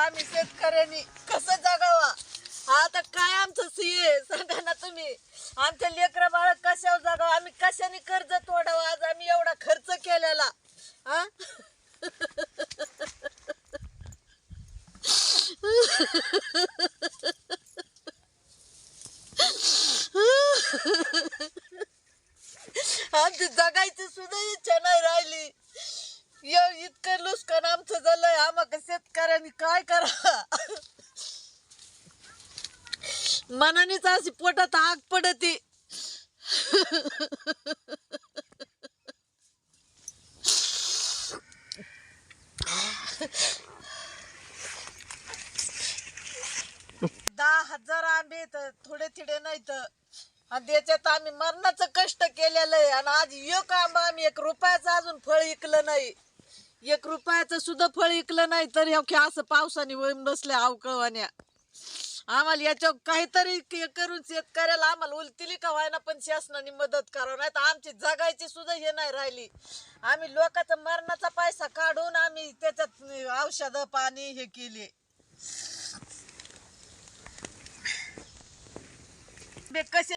आम्ही शेतकऱ्यांनी कसं जगावा? आता काय आमचं सीए सांगा ना तुम्ही. आमच्या लेकरं बाळ कशावर जगावं? आम्ही कशाने कर्ज तोडावं? आज आम्ही एवढा खर्च केलेला. हा आमची जगायची सुद्धा इच्छा नाही राहिली. इतकं नुकसान आमचं झालंय. आम्हाला शेतकऱ्यांनी काय करा? मनानेच अशी पोटात आग पडती. दहा हजार आंबे तर थोडे थिडे नाही तर. आणि त्याच्यात आम्ही मरणाचं कष्ट केलेलं आहे. आणि आज एक आंबा आम्ही 1 रुपयाचं अजून फळ इकलं नाही. 1 रुपयाचं सुद्धा फळ इकलं नाही. तर असं पावसाने वळून बसले अवकळवाण्या. आम्हाला याच्यावर काहीतरी करून शेतकऱ्याला आम्हाला उलटिली का व्हायना पण शासनाने मदत करावं. नाही तर आमची जगायची सुद्धा हे नाही राहिली. आम्ही लोकांचा मरणाचा पैसा काढून आम्ही त्याच्यात औषध पाणी हे केले. कसे